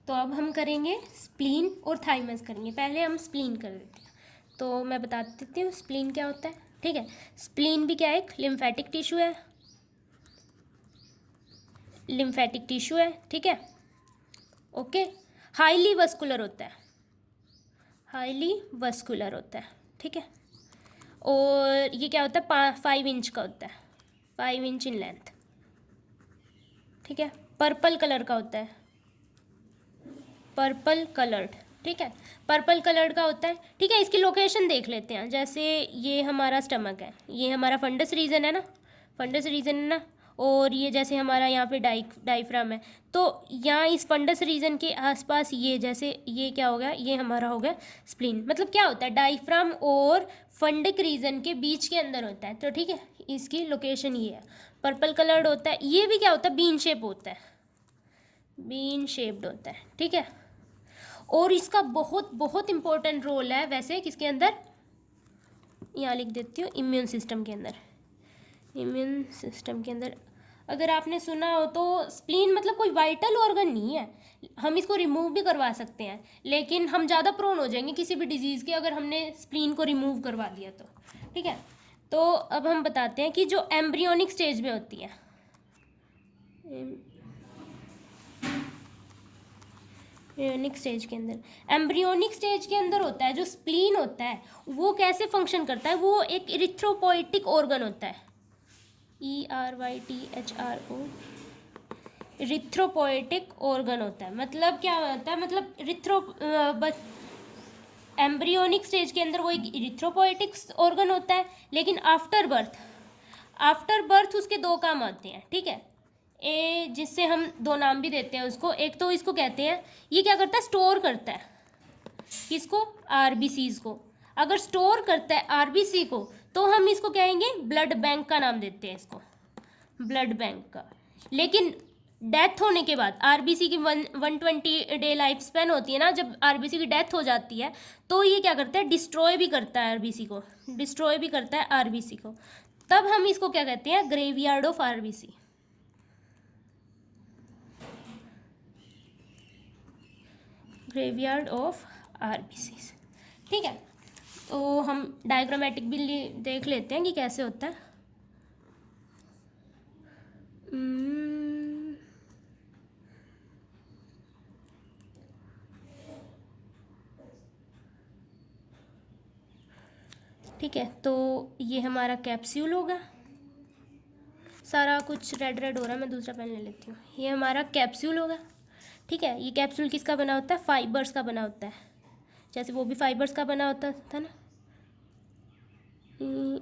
तो अब हम करेंगे स्प्लीन और थाइमस करेंगे। पहले हम स्प्लीन कर देते हैं। तो मैं बता देती हूँ स्प्लीन क्या होता है। ठीक है, स्प्लीन भी क्या है, एक लिम्फेटिक टिश्यू है। लिम्फेटिक टिश्यू है, ठीक है, ओके। हाईली वस्कुलर होता है, हाईली वस्कुलर होता है, ठीक है। और ये क्या होता है, 5 इंच का होता है, 5 इंच इन लेंथ, ठीक है। पर्पल कलर का होता है, पर्पल कलर्ड, ठीक है, पर्पल कलर्ड का होता है, ठीक है। इसकी लोकेशन देख लेते हैं। जैसे ये हमारा स्टमक है, ये हमारा फंडस रीजन है ना, फंडस रीजन है ना। और ये जैसे हमारा यहाँ पे डाइफ्राम है, तो यहाँ इस फंडस रीजन के आसपास ये जैसे ये क्या हो गया, ये हमारा हो गया स्प्लीन। मतलब क्या होता है, डाइफ्राम और फंडिक रीजन के बीच के अंदर होता है। तो ठीक है, इसकी लोकेशन ये है, पर्पल कलर्ड होता है। ये भी क्या होता है, बीन शेप होता है, बीन शेप्ड होता है, ठीक है। और इसका बहुत बहुत इंपॉर्टेंट रोल है वैसे किसके अंदर, यहाँ लिख देती हूँ, इम्यून सिस्टम के अंदर। इम्यून सिस्टम के अंदर अगर आपने सुना हो तो स्प्लीन मतलब कोई वाइटल ऑर्गन नहीं है, हम इसको रिमूव भी करवा सकते हैं, लेकिन हम ज़्यादा प्रोन हो जाएंगे किसी भी डिजीज़ के अगर हमने स्प्लीन को रिमूव करवा दिया तो, ठीक है। तो अब हम बताते हैं कि जो एम्ब्रियोनिक स्टेज में होती है, एम्ब्रियोनिक स्टेज के अंदर, एम्ब्रियोनिक स्टेज के अंदर होता है जो स्प्लीन होता है, वो कैसे फंक्शन करता है, वो एक इरिथ्रोपोइटिक ऑर्गन होता है, ERYTHRO, इरिथ्रोपोइटिक ऑर्गन होता है। मतलब क्या होता है, मतलब एम्ब्रियोनिक स्टेज के अंदर वो एक इरिथ्रोपोइटिक ऑर्गन होता है, लेकिन आफ्टर बर्थ उसके 2 काम आते हैं, ठीक है। जिससे हम 2 नाम भी देते हैं उसको। एक तो इसको कहते हैं, ये क्या करता है, स्टोर करता है किसको, आरबीसीज को। अगर स्टोर करता है आरबीसी को तो हम इसको कहेंगे ब्लड बैंक का नाम देते हैं इसको, ब्लड बैंक का। लेकिन डेथ होने के बाद आरबीसी की 120 डे लाइफ स्पैन होती है ना, जब आरबीसी की डेथ हो जाती है तो ये क्या करता है, डिस्ट्रॉय भी करता है आरबीसी को, डिस्ट्रॉय भी करता है आरबीसी को। तब हम इसको क्या कहते हैं, graveyard of RBC, graveyard of RBC, ठीक है। तो हम डायग्रामेटिक भी देख लेते हैं कि कैसे होता है। ठीक है, तो ये हमारा कैप्सूल होगा, सारा कुछ रेड रेड हो रहा है, मैं दूसरा पेन ले लेती हूँ। ये हमारा कैप्सूल होगा, ठीक है। ये कैप्सूल किसका बना होता है, फाइबर्स का बना होता है, जैसे वो भी फाइबर्स का बना होता था ना,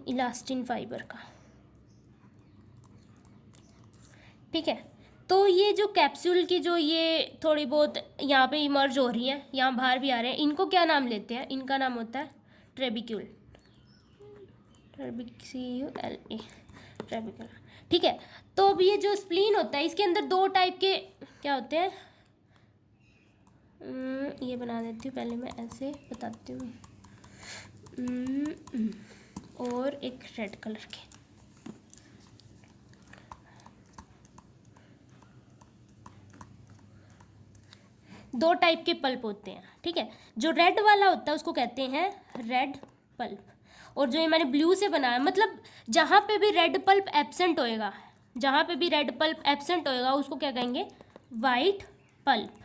इलास्टिन फाइबर का, ठीक है। तो ये जो कैप्सूल की जो ये थोड़ी बहुत यहाँ पे इमर्ज हो रही है, यहाँ बाहर भी आ रहे हैं, इनको क्या नाम लेते हैं, इनका नाम होता है ट्रेबिक्यूल, ट्रेबिक्यूल, ट्रेबिक्यूल, ठीक है। तो अब ये जो स्प्लीन होता है इसके अंदर 2 टाइप के क्या होते हैं, ये बना देती हूँ पहले, मैं ऐसे बताती हूँ, और एक रेड कलर के, दो टाइप के पल्प होते हैं, ठीक है। जो रेड वाला होता है उसको कहते हैं रेड पल्प, और जो ये मैंने ब्लू से बनाया, मतलब जहाँ पे भी रेड पल्प एब्सेंट होएगा, जहाँ पे भी रेड पल्प एब्सेंट होएगा उसको क्या कहेंगे, वाइट पल्प,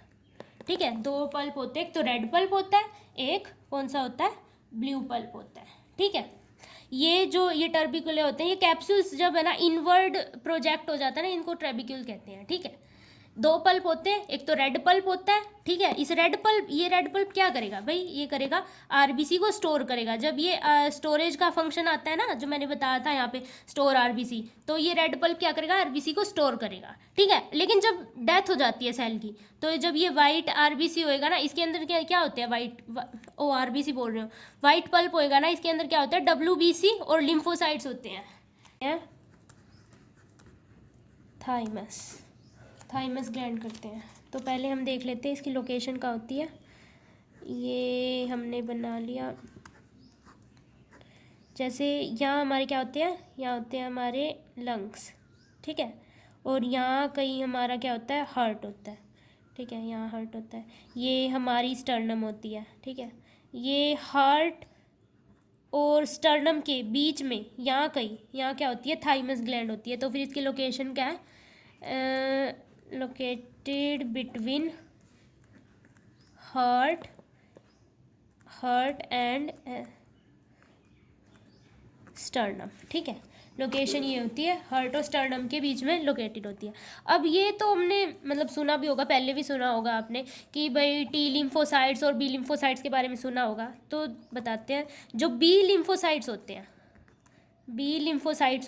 ठीक है। 2 पल्प होते हैं, एक तो रेड पल्प होता है, एक कौन सा होता है, ब्लू पल्प होता है, ठीक है। ये जो ये टर्बिकुले होते हैं, ये कैप्सूल्स जब है ना इनवर्ड प्रोजेक्ट हो जाता है ना, इनको ट्रेबिक्यूल कहते हैं, ठीक है। 2 पल्प होते हैं, एक तो रेड पल्प होता है, ठीक है। इस रेड पल्प, ये रेड पल्प क्या करेगा भाई, ये करेगा आरबीसी को स्टोर करेगा। जब ये स्टोरेज का फंक्शन आता है ना, जो मैंने बताया था यहाँ पे स्टोर आरबीसी, तो ये रेड पल्प क्या करेगा, आरबीसी को स्टोर करेगा, ठीक है। लेकिन जब डेथ हो जाती है सेल की, तो जब ये वाइट आरबीसी होएगा ना, इसके अंदर क्या क्या होते हैं, वाइट आरबीसी बोल रहे हो, वाइट पल्प होएगा ना, इसके अंदर क्या होता है, डब्ल्यूबीसी और लिम्फोसाइट्स होते हैं, थाइमस, थाइमस ग्लैंड करते हैं। तो पहले हम देख लेते हैं इसकी लोकेशन कहाँ होती है। ये हमने बना लिया, जैसे यहाँ हमारे क्या होते हैं, यहाँ होते हैं हमारे लंग्स, ठीक है। और यहाँ कहीं हमारा क्या होता है, हार्ट होता है, ठीक है, यहाँ हार्ट होता है, ये हमारी स्टर्नम होती है, ठीक है। ये हार्ट और स्टर्नम के बीच में यहाँ कहीं, यहाँ क्या होती है, थाइमस ग्लैंड होती है। तो फिर इसकी लोकेशन क्या है, located between heart and sternum, ठीक है। लोकेशन ये होती है, हार्ट और स्टर्नम के बीच में लोकेटेड होती है। अब ये तो हमने मतलब सुना भी होगा, पहले भी सुना होगा आपने कि भाई टी लिम्फोसाइट्स और बी लिम्फोसाइट्स के बारे में सुना होगा। तो बताते हैं, जो बी लिम्फोसाइट्स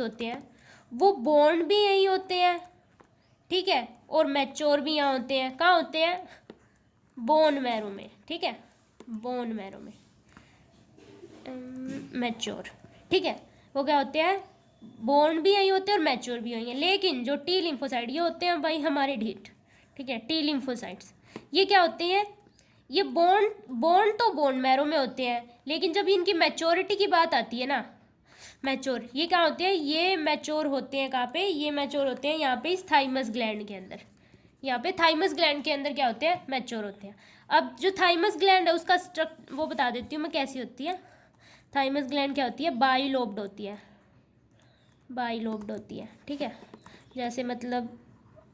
होते हैं, वो बॉर्न भी यहीं होते हैं, ठीक है, और मैच्योर भी यहाँ होते हैं। कहाँ होते हैं, बोन मैरो में, ठीक है, बोन मैरो में मैच्योर, ठीक है। वो क्या होते हैं, बोर्न भी यही होते हैं और मैच्योर भी यही हैं। लेकिन जो टी लिम्फोसाइट ये होते हैं भाई हमारे ढीठ, ठीक है, टी लिम्फोसाइट्स ये क्या होते हैं, ये बोर्न तो बोन मैरो में होते हैं, लेकिन जब इनकी मैच्योरिटी की बात आती है ना, मैच्योर, ये क्या होते हैं, ये मैच्योर होते हैं कहाँ पे, ये मैच्योर होते हैं यहाँ पे इस थाइमस ग्लैंड के अंदर। यहाँ पे थाइमस ग्लैंड के अंदर क्या होते हैं, मैच्योर होते हैं। अब जो थाइमस ग्लैंड है उसका वो बता देती हूँ मैं कैसी होती है। थाइमस ग्लैंड क्या होती है, बाइलोब्ड होती है, ठीक है। जैसे मतलब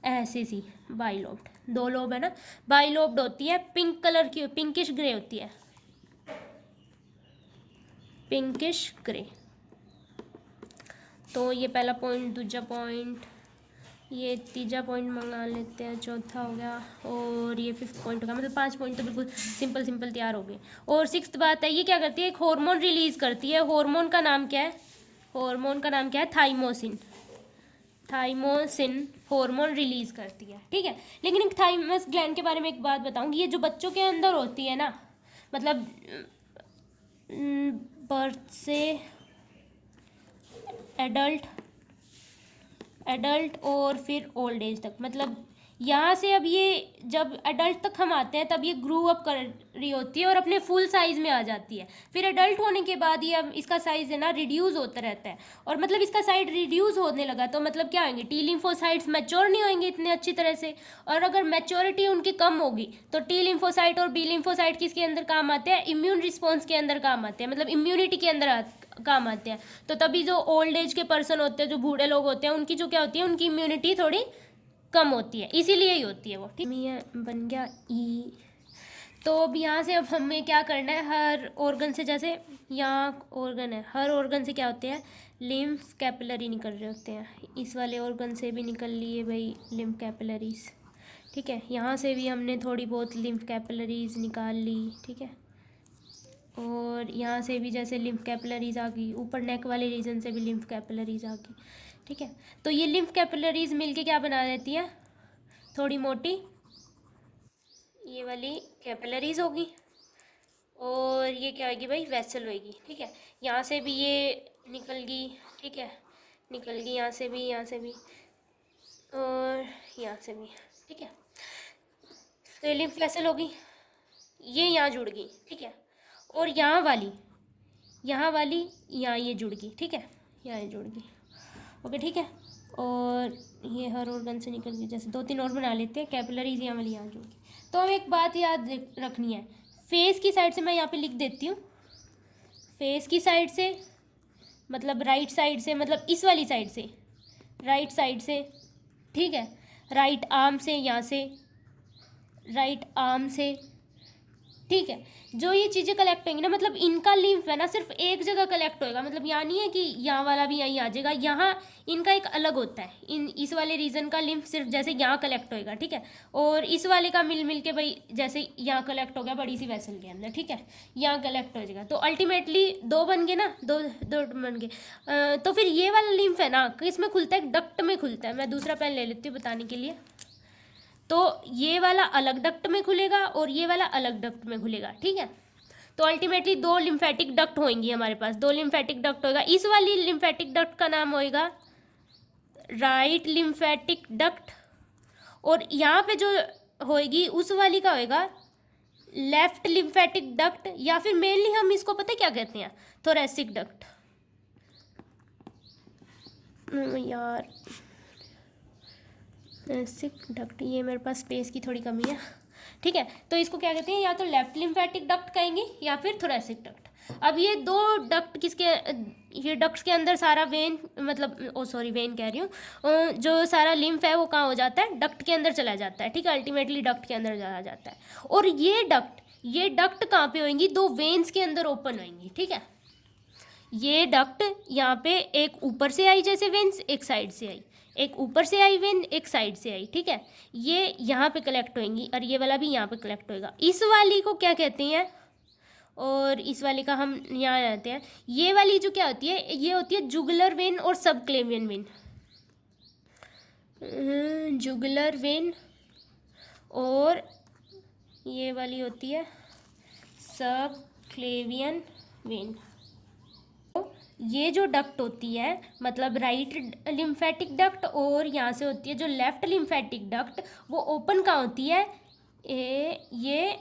ऐसे सी बाइलोब्ड, 2 लोब है ना, बाइलोब्ड होती है, पिंक कलर की, पिंकिश ग्रे होती है, पिंकिश ग्रे। तो ये पहला पॉइंट, दूसरा पॉइंट, ये तीसरा पॉइंट मंगा लेते हैं, चौथा हो गया, और ये 5th पॉइंट हो गया। मतलब 5 पॉइंट तो बिल्कुल सिंपल तैयार हो गए। और 6th बात है, ये क्या करती है, एक हार्मोन रिलीज करती है। हार्मोन का नाम क्या है, थाइमोसिन हार्मोन रिलीज करती है, ठीक है। लेकिन एक थाइमस ग्लैंड के बारे में एक बात बताऊंगी, ये जो बच्चों के अंदर होती है ना, मतलब बर्थ से एडल्ट और फिर ओल्ड एज तक, मतलब यहाँ से अब ये जब एडल्ट तक हम आते हैं तब ये ग्रो अप कर रही होती है और अपने फुल साइज़ में आ जाती है। फिर एडल्ट होने के बाद ये अब इसका साइज़ है ना रिड्यूस होता रहता है, और मतलब इसका साइज रिड्यूस होने लगा तो मतलब क्या होंगे, टी लिम्फोसाइट्स मैच्योर नहीं होंगे इतने अच्छी तरह से, और अगर मैच्योरिटी उनकी कम होगी तो टी लिम्फोसाइट और बी लिम्फोसाइट किसके अंदर काम आते हैं, इम्यून रिस्पॉन्स के अंदर काम आते हैं, मतलब इम्यूनिटी के अंदर काम आते हैं। तो तभी जो ओल्ड एज के पर्सन होते हैं, जो बूढ़े लोग होते हैं, उनकी जो क्या होती है, उनकी इम्यूनिटी थोड़ी कम होती है, इसीलिए ही होती है वो, ठीक है। बन गया ई। तो अब यहाँ से अब हमें क्या करना है, हर ऑर्गन से, जैसे यहाँ ऑर्गन है, हर ऑर्गन से क्या होते हैं, लिम्फ कैपिलरी निकल रहे होते हैं। इस वाले ऑर्गन से भी निकल लिए भाई लिम्फ कैपिलरीज, ठीक है। यहाँ से भी हमने थोड़ी बहुत लिम्फ कैपिलरीज निकाल ली, ठीक है। और यहाँ से भी जैसे लिम्फ कैपिलरीज आ गई, ऊपर नेक वाले रीजन से भी लिम्फ कैपिलरीज आ गई, ठीक है। तो ये लिम्फ कैपिलरीज मिलके क्या बना देती है, थोड़ी मोटी ये वाली कैपिलरीज होगी, और ये क्या होगी भाई, वेसल होगी, ठीक है। यहाँ से भी ये निकल गई, ठीक है, निकल गई यहाँ से भी और यहाँ से भी, ठीक है। तो ये लिम्फ वेसल होगी, ये यहाँ जुड़ गई, ठीक है। और यहाँ वाली यहाँ ये जुड़ गई, ठीक है, यहाँ ये जुड़ गई, ओके, ठीक है। और ये हर ऑर्गन से निकल गई, जैसे 2-3 और बना लेते हैं, कैपिलरीज यहाँ वाली यहाँ जुड़ गई। तो हमें एक बात याद रखनी है, फेस की साइड से मैं यहाँ पे लिख देती हूँ, फेस की साइड से मतलब राइट साइड से, मतलब इस वाली साइड से, राइट साइड से, ठीक है, राइट आर्म से, यहाँ से राइट आर्म से, ठीक है। जो ये चीज़ें कलेक्ट होंगी ना, मतलब इनका लिम्फ है ना सिर्फ एक जगह कलेक्ट होएगा, मतलब यहाँ नहीं है कि यहाँ वाला भी यहीं आ जाएगा, यहाँ इनका एक अलग होता है, इस वाले रीजन का लिम्फ सिर्फ जैसे यहाँ कलेक्ट होएगा, ठीक है। और इस वाले का मिल के भाई जैसे यहाँ कलेक्ट हो गया बड़ी सी वेसल के अंदर, ठीक है, यहाँ कलेक्ट हो जाएगा। तो अल्टीमेटली 2 बन गए ना, दो बन गए। तो फिर ये वाला लिम्फ है ना किसमें खुलता है, डक्ट में खुलता है। मैं दूसरा पेन ले लेती हूँ बताने के लिए। तो ये वाला अलग डक्ट में खुलेगा और ये वाला अलग डक्ट में खुलेगा, ठीक है। तो अल्टीमेटली 2 लिम्फेटिक डक्ट होंगी हमारे पास, 2 लिम्फेटिक डक्ट होएगा। इस वाली लिम्फेटिक डक्ट का नाम होएगा राइट लिम्फेटिक डक्ट, और यहाँ पे जो होएगी उस वाली का होएगा लेफ्ट लिम्फेटिक डक्ट, या फिर मेनली हम इसको पता है क्या कहते हैं, थोरेसिक डक्ट। यार एसिक डक्ट, ये मेरे पास स्पेस की थोड़ी कमी है, ठीक है। तो इसको क्या कहते हैं, या तो लेफ्ट लिम्फेटिक डक्ट कहेंगे या फिर थोरेसिक डक्ट। अब ये दो डक्ट किसके, ये डक्ट्स के अंदर सारा वेन, मतलब वेन कह रही हूँ, जो सारा लिम्फ है वो कहाँ हो जाता है, डक्ट के अंदर चला जाता है, ठीक है, अल्टीमेटली डक्ट के अंदर चला जाता है। और ये डक्ट कहाँ पे होंगी, दो वेन्स के अंदर ओपन होंगी, ठीक है। ये डक्ट यहाँ पे एक ऊपर से आई जैसे वेन्स, एक साइड से आई, एक ऊपर से आई वेन, एक साइड से आई, ठीक है। ये यहाँ पे कलेक्ट होंगी और ये वाला भी यहाँ पे कलेक्ट होएगा। इस वाली को क्या कहते हैं, और इस वाले का हम यहाँ आते हैं। ये वाली जो क्या होती है, ये होती है जुगुलर वेन और सबक्लेवियन वेन, जुगुलर वेन, और ये वाली होती है सबक्लेवियन वेन। ये जो डक्ट होती है, मतलब राइट लिम्फेटिक डक्ट, और यहाँ से होती है जो लेफ्ट लिम्फेटिक डक्ट, वो ओपन कहाँ होती है, ये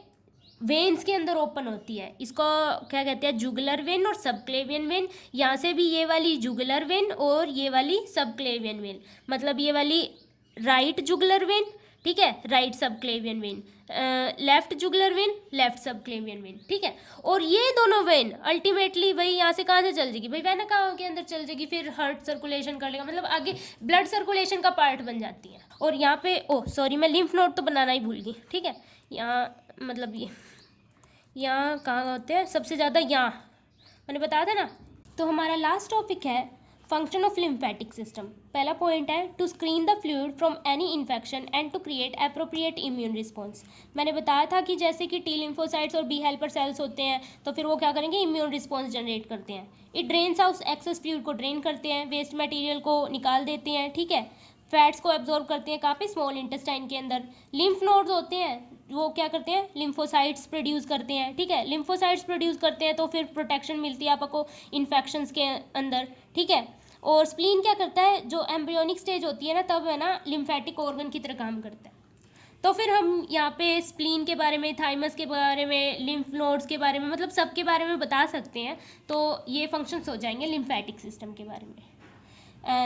वेन्स के अंदर ओपन होती है। इसको क्या कहते हैं, जुगुलर वेन और सबक्लेवियन वेन। यहाँ से भी ये वाली जुगुलर वेन और ये वाली सबक्लेवियन वेन, मतलब ये वाली राइट जुगुलर वेन, ठीक है, right subclavian vein, left jugular vein, left subclavian vein, ठीक है। और ये दोनों वेन अल्टीमेटली भाई यहाँ से कहाँ से चल जाएगी, भाई वेना कहाँ के अंदर चल जाएगी, फिर हार्ट सर्कुलेशन कर लेगा, मतलब आगे ब्लड सर्कुलेशन का पार्ट बन जाती है। और यहाँ पे मैं लिम्फ नोड तो बनाना ही भूल गई, ठीक है। यहाँ मतलब ये यहाँ कहाँ होते हैं सबसे ज़्यादा, यहाँ मैंने बताया था ना। तो हमारा लास्ट टॉपिक है फंक्शन ऑफ लिम्फेटिक सिस्टम। पहला पॉइंट है to screen the fluid from any infection and to create appropriate immune response. मैंने बताया था कि जैसे कि टी लिम्फोसाइट्स और बी हेल्पर सेल्स होते हैं, तो फिर वो क्या करेंगे, इम्यून रिस्पॉन्स जनरेट करते हैं। It drains out access fluid को ड्रेन करते हैं, वेस्ट मटेरियल को निकाल देते हैं, ठीक है। फैट्स को एब्जॉर्ब करते हैं, कहाँ पे, स्मॉल इंटेस्टाइन के अंदर। लिम्फ नोड्स होते हैं, वो क्या करते हैं, लिम्फोसाइट्स प्रोड्यूस करते हैं, ठीक है। लिम्फोसाइट्स प्रोड्यूस करते हैं तो फिर प्रोटेक्शन मिलती है आपको इन्फेक्शंस के अंदर, ठीक है। और स्प्लीन क्या करता है, जो एम्ब्रियोनिक स्टेज होती है ना, तब है ना लिम्फेटिक ऑर्गन की तरह काम करता है। तो फिर हम यहाँ पे स्प्लीन के बारे में, थाइमस के बारे में, लिम्फ नोड्स के बारे में, मतलब सब के बारे में बता सकते हैं। तो ये फंक्शंस हो जाएंगे लिम्फेटिक सिस्टम के बारे में।